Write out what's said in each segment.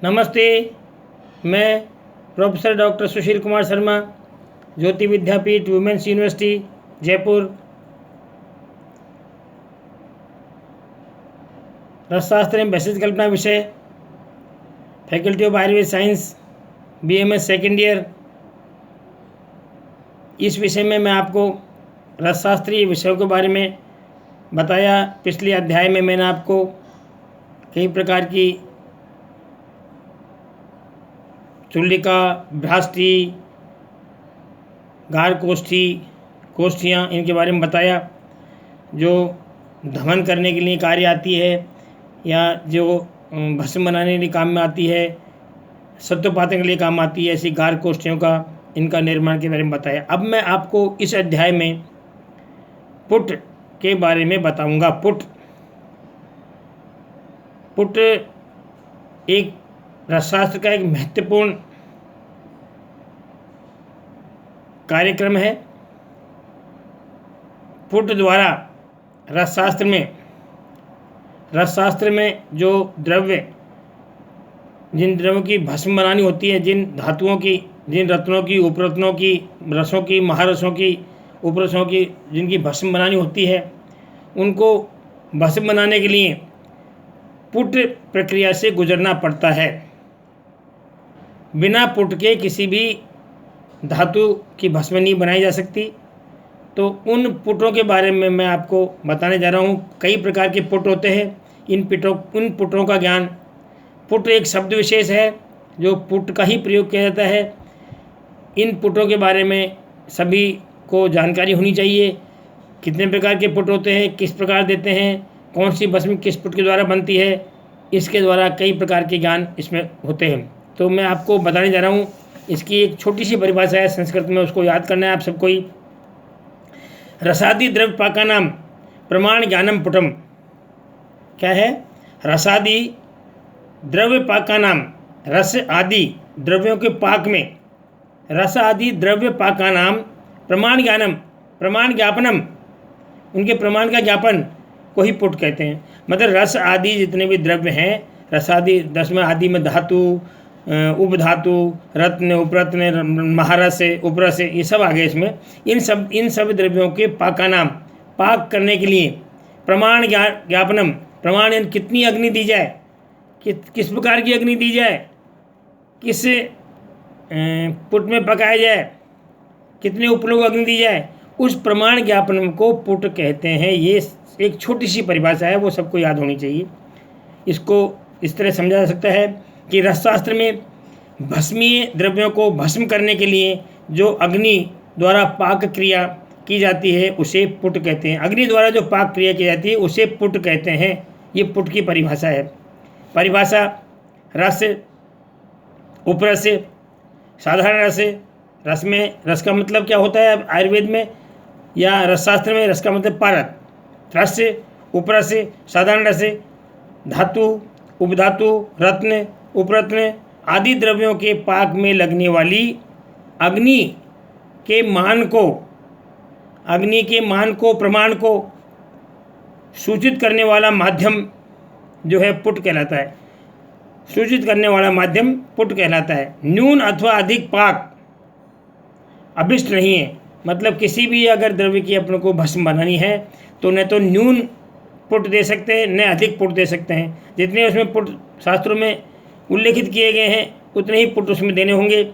नमस्ते। मैं professor doctor Sushil Kumar Sharma, ज्योति विद्यापीठ women's university Jaipur, रसशास्त्र एवं वैशेषिक कल्पना विषय, faculty of Ayurveda science, BMS second year. इस विषय में मैं आपको रसशास्त्रीय विषयों के बारे में बताया। पिछले अध्याय में मैंने आपको कई प्रकार की चुल्लिका, भ्राष्टी, गारकोष्ठी, कोष्ठियाँ, इनके बारे में बताया, जो दमन करने के लिए कार्य आती है या जो भस्म बनाने के लिए काम में आती है, सत्वपातन के लिए काम आती है। ऐसी गारकोष्ठियों का, इनका निर्माण के बारे में बताया। अब मैं आपको इस अध्याय में पुट के बारे में बताऊंगा। पुट एक रसशास्त्र का एक महत्वपूर्ण कार्यक्रम है। पुट द्वारा रसशास्त्र में जो द्रव्य, जिन द्रव्यों की भस्म बनानी होती है, जिन धातुओं की, जिन रत्नों की, उपरत्नों की, रसों की, महारसों की, उपरसों की, जिनकी भस्म बनानी होती है, उनको भस्म बनाने के लिए पुट प्रक्रिया से गुजरना पड़ता है। बिना पुट के किसी भी धातु की भस्म नहीं बनाई जा सकती। तो उन पुटों के बारे में मैं आपको बताने जा रहा हूँ। कई प्रकार के पुट होते हैं। इन पुटों का ज्ञान, पुट एक शब्द विशेष है जो पुट का ही प्रयोग किया जाता है। इन पुटों के बारे में सभी को जानकारी होनी चाहिए। कितने प्रकार के पुट होते हैं, किस प्रकार देते हैं, कौन सी भस्म किस पुट के द्वारा बनती है, इसके द्वारा कई प्रकार के ज्ञान इसमें होते हैं। तो मैं आपको बताने जा रहा हूँ। इसकी एक छोटी सी परिभाषा है संस्कृत में, उसको याद करना है आप सबको ही। रसादि द्रव्य पाकानाम प्रमाण ज्ञानम पुटम। क्या है? रसादि द्रव्य पाकानाम, रस आदि द्रव्यों के पाक में, रस आदि द्रव्य पाकानाम प्रमाण ज्ञानम, प्रमाण ज्ञापनम, उनके प्रमाण का ज्ञापन को ही पुट कहते हैं। मतलब रस आदि जितने भी द्रव्य हैं, रसादि, 10वें आदि में धातु, उपधातु, रत्न, उपरत्न, महारस, उपरस, ये सब आ गए इसमें। इन सब द्रव्यों के पाकानाम, पाक करने के लिए प्रमाण ज्ञापनम, प्रमाण कितनी अग्नि दी जाए, किस प्रकार की अग्नि दी जाए, किस पुट में पकाया जाए, कितने उपलोग अग्नि दी जाए, उस प्रमाण ज्ञापन को पुट कहते हैं। ये एक छोटी सी परिभाषा है, वो सबको याद होनी चाहिए। इसको इस तरह समझा जा सकता है कि रसशास्त्र में भस्मीय द्रव्यों को भस्म करने के लिए जो अग्नि द्वारा पाक क्रिया की जाती है उसे पुट कहते हैं। अग्नि द्वारा जो पाक क्रिया की जाती है उसे पुट कहते हैं। ये पुट की परिभाषा है। परिभाषा: रस, उपरस, साधारण रस। रस में, रस का मतलब क्या होता है आयुर्वेद में या रसशास्त्र में? रस का मतलब पारक। रस, उपरस, साधारण रस, धातु, उपधातु, रत्न, उपरत्न आदि द्रव्यों के पाक में लगने वाली अग्नि के मान को, प्रमाण को सूचित करने वाला माध्यम जो है पुट कहलाता है। सूचित करने वाला माध्यम पुट कहलाता है। न्यून अथवा अधिक पाक अभिष्ट नहीं है। मतलब किसी भी अगर द्रव्य की अपने को भस्म बनानी है तो न तो न्यून पुट दे सकते हैं, न अधिक पुट दे सकते हैं। जितने उसमें पुट शास्त्रों में उल्लेखित किए गए हैं उतने ही पुट उसमें देने होंगे।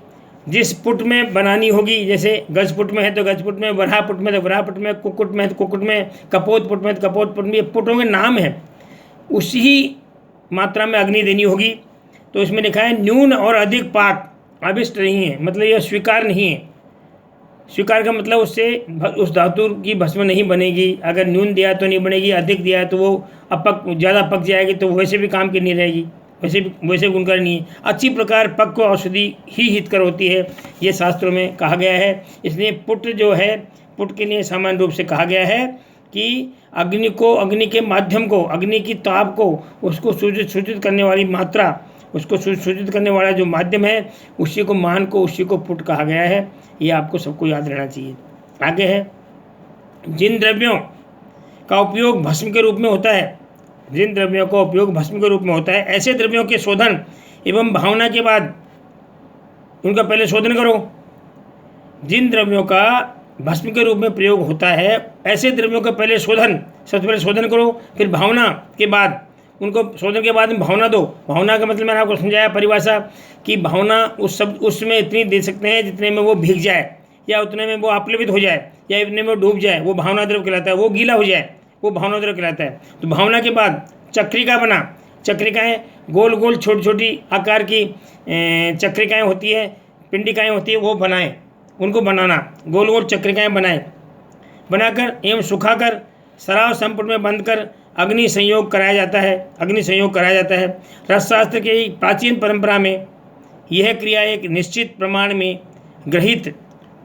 जिस पुट में बनानी होगी, जैसे गज पुट में है तो गज पुट में, वराह पुट में तो वराह पुट में, कुक्कुट में है तो कुक्कुट में, कपोत पुट में तो कपोत पुट में, ये पुटों के नाम है, उसी मात्रा में अग्नि देनी होगी। तो इसमें लिखा है न्यून और अधिक पाक अभिष्ट नहीं है, मतलब यह स्वीकार नहीं है। स्वीकार का मतलब उससे उस धातु की भस्म नहीं बनेगी। अगर न्यून दिया तो नहीं बनेगी, अधिक दिया तो वो ज़्यादा पक जाएगी, तो वैसे भी काम की नहीं रहेगी, वैसे गुणकारी नहीं है। अच्छी प्रकार पक्व औषधि ही हितकर होती है, ये शास्त्रों में कहा गया है। इसलिए पुट जो है, पुट के लिए सामान्य रूप से कहा गया है कि अग्नि को, अग्नि के माध्यम को, अग्नि की ताप को, उसको सूचित करने वाली मात्रा, उसको सूचित करने वाला जो माध्यम है, उसी को, मान को, उसी को पुट कहा गया है। ये आपको सबको याद रहना चाहिए। आगे है, जिन द्रव्यों का उपयोग भस्म के रूप में होता है, जिन द्रव्यों का उपयोग भस्म के रूप में होता है, ऐसे द्रव्यों के शोधन एवं भावना के बाद उनका पहले शोधन करो। जिन द्रव्यों का भस्म के रूप में प्रयोग होता है ऐसे द्रव्यों का पहले शोधन, सबसे पहले शोधन करो, फिर भावना के बाद उनको, शोधन के बाद में भावना दो। भावना का मतलब मैंने आपको समझाया परिभाषा कि भावना उसमें इतनी दे सकते हैं जितने में वो भीग जाए, या उतने में वो आप्लवित हो जाए, या इतने में वो डूब जाए, वो भावना द्रव्य कहलाता है। वो गीला हो जाए, वो भावना द्रव्य कहलाता है। तो भावना के बाद चक्रिका बना। चक्रिकाएँ गोल गोल छोटी छोटी आकार की चक्रिकाएँ होती है, पिंडिकाएँ होती है, वो बनाएं, उनको बनाना, गोल गोल चक्रिकाएँ बनाकर एवं सुखाकर सराव संपुट में बंद कर अग्नि संयोग कराया जाता है। अग्नि संयोग कराया जाता है। रसशास्त्र की प्राचीन परंपरा में यह क्रिया एक निश्चित प्रमाण में ग्रहित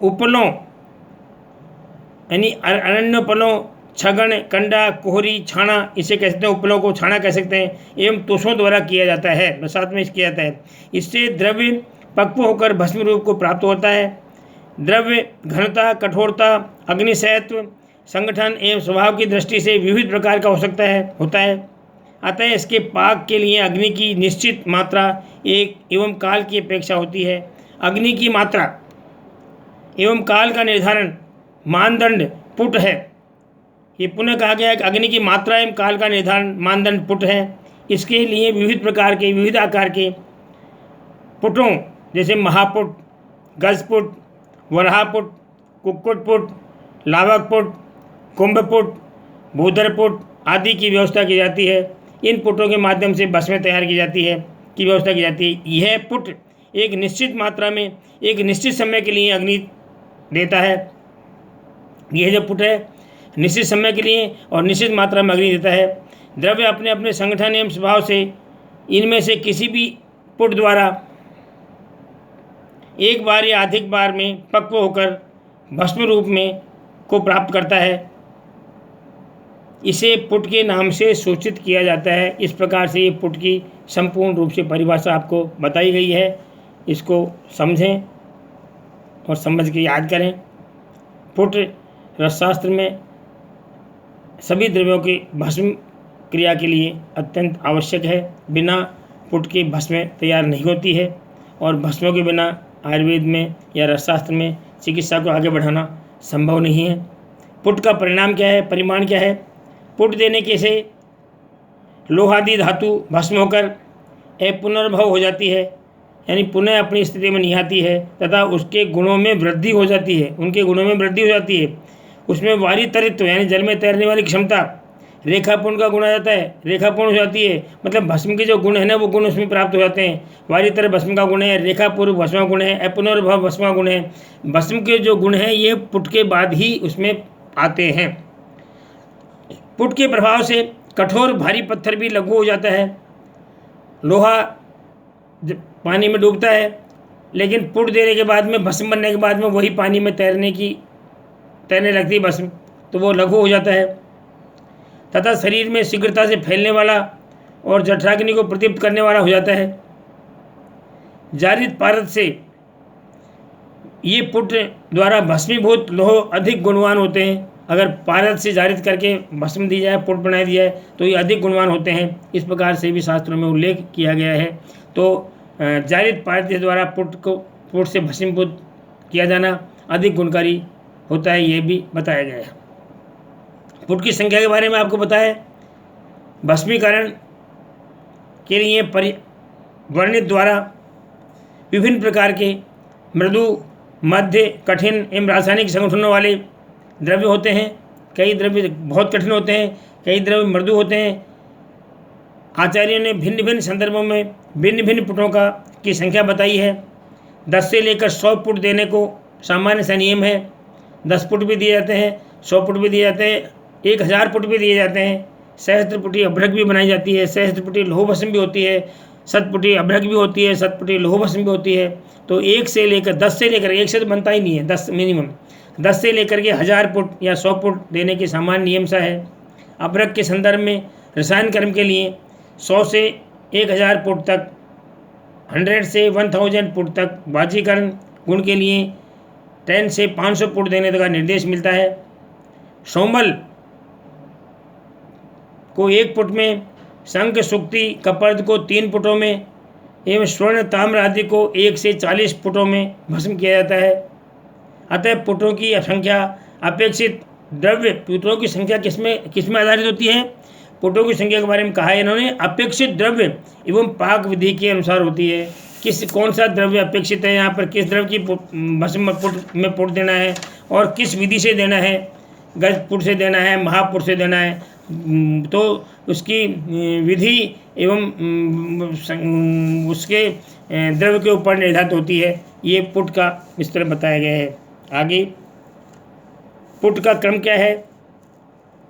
उपलों यानी अरण्योपलों, छगन, कंडा, कोहरी, छाना, इसे कह सकते हैं, उपलों को छाना कह सकते हैं, एवं तोषों द्वारा किया जाता है, साथ में किया जाता है। इससे द्रव्य पक्व होकर भस्म रूप को प्राप्त होता है। द्रव्य घनता, कठोरता, अग्निशयत्व, संगठन एवं स्वभाव की दृष्टि से विविध प्रकार का होता है। अतः इसके पाक के लिए अग्नि की निश्चित मात्रा एक एवं काल की अपेक्षा होती है। अग्नि की मात्रा एवं काल का निर्धारण मानदंड पुट है। ये पुनः कहा गया है कि अग्नि की मात्रा एवं काल का निर्धारण मानदंड पुट है। इसके लिए विविध प्रकार के, विविध आकार के पुटों जैसे महापुट, गजपुट, वराहपुट, कुक्कुटपुट, लावकपुट, कुंभपुट, भूधरपुट आदि की व्यवस्था की जाती है। इन पुटों के माध्यम से भस्में तैयार की जाती है, की व्यवस्था की जाती है। यह पुट एक निश्चित मात्रा में एक निश्चित समय के लिए अग्नि देता है। यह जो पुट है निश्चित समय के लिए और निश्चित मात्रा में अग्नि देता है। द्रव्य अपने अपने संगठन एवं स्वभाव से इनमें से किसी भी पुट द्वारा एक बार या अधिक बार में पक्व होकर भस्म रूप में को प्राप्त करता है। इसे पुट के नाम से सूचित किया जाता है। इस प्रकार से ये पुट की संपूर्ण रूप से परिभाषा आपको बताई गई है। इसको समझें और समझ के याद करें। पुट रसशास्त्र में सभी द्रव्यों की भस्म क्रिया के लिए अत्यंत आवश्यक है। बिना पुट के भस्में तैयार नहीं होती है, और भस्मों के बिना आयुर्वेद में या रसशास्त्र में चिकित्सा को आगे बढ़ाना संभव नहीं है। पुट का परिणाम क्या है, परिमाण क्या है? पुट देने के से लोहादि धातु भस्म होकर पुनर्भव हो जाती है, यानी पुनः अपनी स्थिति में नहीं आती है, तथा उसके गुणों में वृद्धि हो जाती है। उनके गुणों में वृद्धि हो जाती है। उसमें वारितरित्व यानी जल में तैरने वाली क्षमता, रेखापूर्ण का गुण आ जाता है, रेखापूर्ण हो जाती है। मतलब भस्म के जो गुण है ना, वो गुण उसमें प्राप्त हो जाते हैं। वारितर भस्म का गुण है, रेखापूर्व भस्म का गुण है, अपुनर्भव भस्म का गुण है। भस्म के जो गुण हैं ये पुट के बाद ही उसमें आते हैं। पुट के प्रभाव से कठोर भारी पत्थर भी लघु हो जाता है। लोहा पानी में डूबता है, लेकिन पुट देने के बाद में, भस्म बनने के बाद में वही पानी में तैरने लगती है भस्म, तो वो लघु हो जाता है। तथा शरीर में शीघ्रता से फैलने वाला और जठराग्नि को प्रदीप्त करने वाला हो जाता है। जारित पारद से ये पुट द्वारा भस्मीभूत लोह अधिक गुणवान होते हैं। अगर पारद से जारित करके भस्म दी जाए, पुट बना दिया है, तो ये अधिक गुणवान होते हैं। इस प्रकार से भी शास्त्रों में उल्लेख किया गया है। तो जारित पारद के द्वारा पुट से भस्मीभूत किया जाना अधिक गुणकारी होता है, ये भी बताया गया है। पुट की संख्या के बारे में आपको बताया। भस्मीकरण के लिए वर्णित द्वारा विभिन्न प्रकार के मृदु, मध्य, कठिन एवं रासायनिक संगठनों वाले द्रव्य होते हैं। कई द्रव्य बहुत कठिन होते हैं, कई द्रव्य मृदु होते हैं। आचार्यों ने भिन्न भिन्न संदर्भों में भिन्न भिन्न पुटों की संख्या बताई है। 10 से लेकर 100 पुट देने को सामान्य सा नियम है। 10 पुट भी दिए जाते हैं, 100 पुट भी दिए जाते हैं, 1000 पुट भी दिए जाते हैं। सहस्त्रपुटी अभ्रक भी बनाई जाती है, सहस्त्रपुटी लोह भस्म भी होती है, शतपुटी अभ्रक भी होती है, शतपुटी लोह भस्म भी होती है। तो 10 से लेकर 1 से तो बनता ही नहीं है, 10 मिनिमम, 10 से लेकर के 1000 पुट या 100 पुट देने के सामान्य नियम सा है। अभ्रक के संदर्भ में रसायन कर्म के लिए 100 से 1000 पुट तक, 100 से 1000 पुट तक, बाजीकरण गुण के लिए 10 से 500 पुट देने का निर्देश मिलता है। सोमल को 1 पुट में, शंख, सुक्ति, कपर्द को 3 पुटों में, एवं स्वर्ण ताम्र आदि को 1 से 40 पुटों में भस्म किया जाता है। अतः पुटों की संख्या अपेक्षित द्रव्य पुटों की संख्या किसमें आधारित होती है? पुटों की संख्या के बारे में कहा है इन्होंने, अपेक्षित द्रव्य एवं पाक विधि के अनुसार होती है। कौन सा द्रव्य अपेक्षित है, यहाँ पर किस द्रव्य की भस्म पुट में पुट देना है और किस विधि से देना है, गज पुट से देना है, महापुट से देना है, तो उसकी विधि एवं उसके द्रव्य के ऊपर निर्धारित होती है। ये पुट का इस तरह बताया गया है। आगे पुट का क्रम क्या है?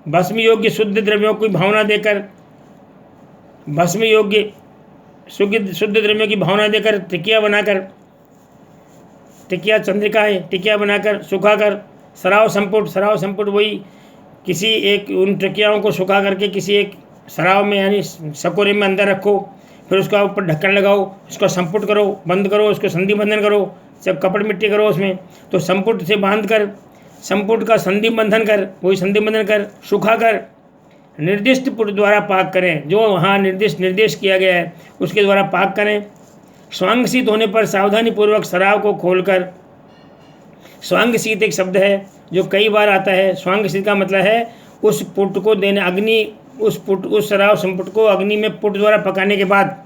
भस्म योग्य शुद्ध द्रव्यों की भावना देकर, भस्म योग्य शुद्ध द्रव्यों की भावना देकर टिकिया बनाकर, टिकिया चंद्रिका है, टिकिया बनाकर सुखाकर सराव संपुट वही किसी एक उन टिकियाओं को सुखा करके किसी एक सराव में यानी सकोरे में अंदर रखो, फिर उसका ऊपर ढक्कन लगाओ, उसका संपुट करो, बंद करो, उसको संधि बंधन करो, सब कपड़ मिट्टी करो उसमें, तो संपुट से बांध कर संपुट का संधि बंधन कर, वही संधि बंधन कर सुखा कर निर्दिष्ट पुट द्वारा पाक करें, जो वहाँ निर्देश किया गया है उसके द्वारा पाक करें। स्वांगशीत होने पर सावधानीपूर्वक सराव को खोलकर, स्वांगशीत एक शब्द है जो कई बार आता है। स्वांगशीत का मतलब है उस पुट को देने अग्नि, उस सराव संपुट को अग्नि में पुट द्वारा पकाने के बाद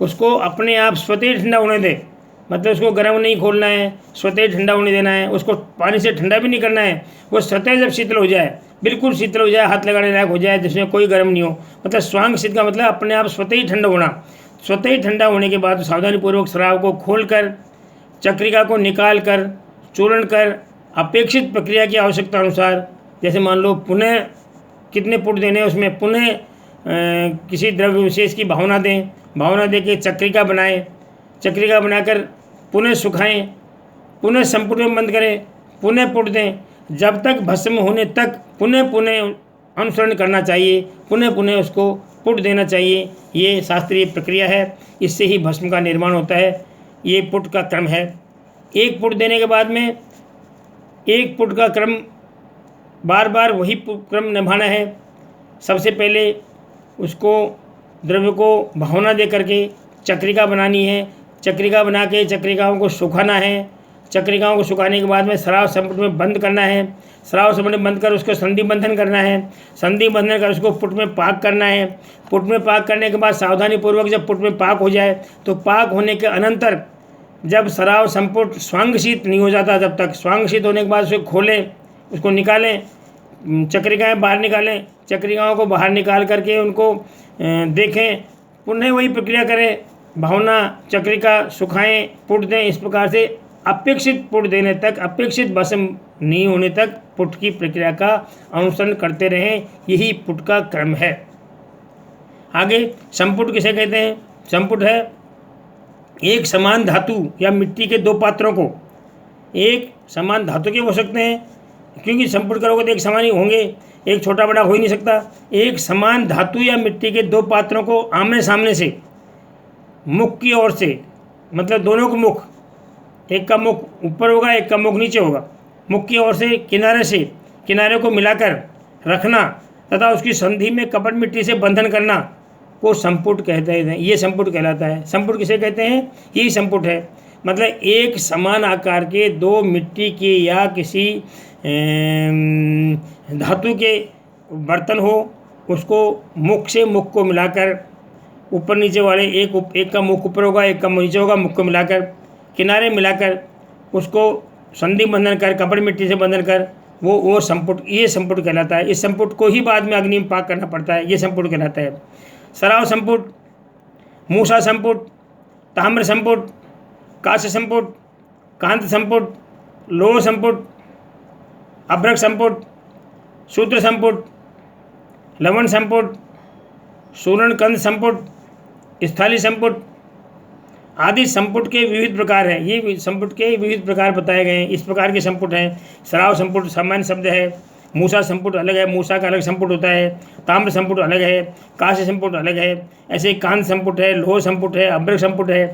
उसको अपने आप स्वतः ठंडा होने दे, मतलब उसको गर्म नहीं खोलना है, स्वतः ठंडा होने देना है, उसको पानी से ठंडा भी नहीं करना है। वो स्वतः जब शीतल हो जाए, बिल्कुल शीतल हो जाए, हाथ लगाने लायक हो जाए, जिसमें कोई गर्म नहीं हो, मतलब स्वांगशीत का मतलब अपने आप स्वतः ही ठंडा होना। स्वतः ही ठंडा होने के बाद सावधानीपूर्वक शराब को खोलकर चक्रिका को निकाल कर चूर्ण कर अपेक्षित प्रक्रिया की आवश्यकता अनुसार, जैसे मान लो पुनः कितने पुट देने हैं उसमें पुनः किसी द्रव्य विशेष की भावना दें, भावना दे के चक्रिका बनाएं, चक्रिका बनाकर पुनः सुखाएं, पुनः संपुट में बंद करें, पुनः पुट दें, जब तक भस्म होने तक पुनः अनुसरण करना चाहिए, पुनः उसको पुट देना चाहिए। ये शास्त्रीय प्रक्रिया है, इससे ही भस्म का निर्माण होता है। ये पुट का क्रम है। एक पुट देने के बाद में एक पुट का क्रम बार बार वही क्रम निभाना है। सबसे पहले उसको द्रव्य को भावना दे करके चक्रिका बनानी है, चक्रिका बना के चक्रिकाओं को सुखाना है, चक्रिकाओं को सुखाने के बाद में सराव संपुट में बंद करना है, सराव संपुट में बंद कर उसको संधि बंधन करना है, संधि बंधन कर उसको पुट में पाक करना है। पुट में पाक करने के बाद सावधानीपूर्वक जब पुट में पाक हो जाए तो पाक होने के अनंतर जब सराव संपुट स्वांगशीत नहीं हो जाता, जब तक स्वांगशीत होने के बाद उसे खोलें, उसको निकालें, चक्रिकाएँ बाहर निकालें, चक्रिकाओं को बाहर निकाल करके उनको देखें, पुनः वही प्रक्रिया करें, भावना चक्रिका सुखाएं, पुट दें। इस प्रकार से अपेक्षित पुट देने तक, अपेक्षित भस्म नहीं होने तक पुट की प्रक्रिया का अनुसरण करते रहें। यही पुट का क्रम है। आगे संपुट किसे कहते हैं? संपुट है एक समान धातु या मिट्टी के दो पात्रों को, एक समान धातु के हो सकते हैं क्योंकि संपुट करोगे तो एक समान ही होंगे, एक छोटा बड़ा हो ही नहीं सकता। एक समान धातु या मिट्टी के दो पात्रों को आमने सामने से मुख की ओर से, मतलब दोनों को मुख, एक का मुख ऊपर होगा एक का मुख नीचे होगा, मुख की ओर से किनारे को मिलाकर रखना तथा उसकी संधि में कपट मिट्टी से बंधन करना को संपुट कहते हैं। ये संपुट कहलाता है। संपुट किसे कहते हैं? यही संपुट है। मतलब एक समान आकार के दो मिट्टी के या किसी धातु के बर्तन हो, उसको मुख से मुख को मिलाकर ऊपर नीचे वाले एक का मुख ऊपर होगा एक का मुख नीचे होगा, मुख को मिलाकर किनारे मिलाकर उसको संधि बंधन कर कपड़ मिट्टी से बंधन कर वो संपुट, ये संपुट कहलाता है। इस संपुट को ही बाद में अग्नि में पाक करना पड़ता है, ये संपुट कहलाता है। सराव संपुट, मूसा संपुट, ताम्र संपुट, कांस्य संपुट, कांत संपुट, लोह संपुट, अभ्रक संपुट, शूद्र संपुट, लवण संपुट, सूर्ण कंद संपुट, स्थाली संपुट आदि संपुट के विविध प्रकार हैं। ये संपुट के विविध प्रकार बताए गए हैं। इस प्रकार के संपुट हैं। सराव संपुट सामान्य शब्द है, मूसा संपुट अलग है, मूसा का अलग संपुट होता है, ताम्र संपुट अलग है, कांस्य संपुट अलग है, ऐसे कांत संपुट है, लोह संपुट है, अभ्रक संपुट है।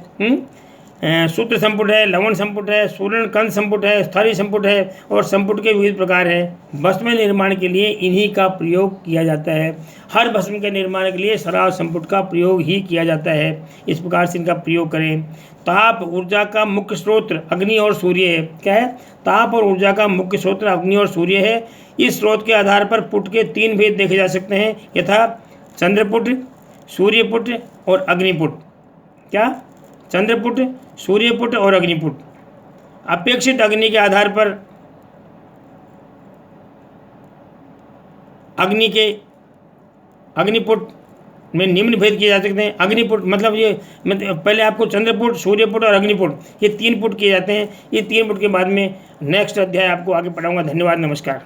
सूत्र संपुट है, लवण संपुट है, सूरण कंद संपुट है, स्थली संपुट है और संपुट के विविध प्रकार है। भस्म निर्माण के लिए इन्हीं का प्रयोग किया जाता है। हर भस्म के निर्माण के लिए शराब संपुट का प्रयोग ही किया जाता है। इस प्रकार से इनका प्रयोग करें। ताप ऊर्जा का मुख्य स्रोत अग्नि और सूर्य है। क्या है? ताप और ऊर्जा का मुख्य स्रोत अग्नि और सूर्य है। इस स्रोत के आधार पर पुट के 3 भेद देखे जा सकते हैं, यथा चंद्रपुट, सूर्यपुट और अग्निपुट। क्या? चंद्रपुट, सूर्यपुट और अग्निपुट। अपेक्षित अग्नि के आधार पर अग्निपुट में निम्न भेद किए जा सकते हैं। अग्निपुट मतलब पहले आपको चंद्रपुट, सूर्यपुट और अग्निपुट ये 3 पुट किए जाते हैं। ये 3 पुट के बाद में नेक्स्ट अध्याय आपको आगे पढ़ाऊंगा। धन्यवाद, नमस्कार।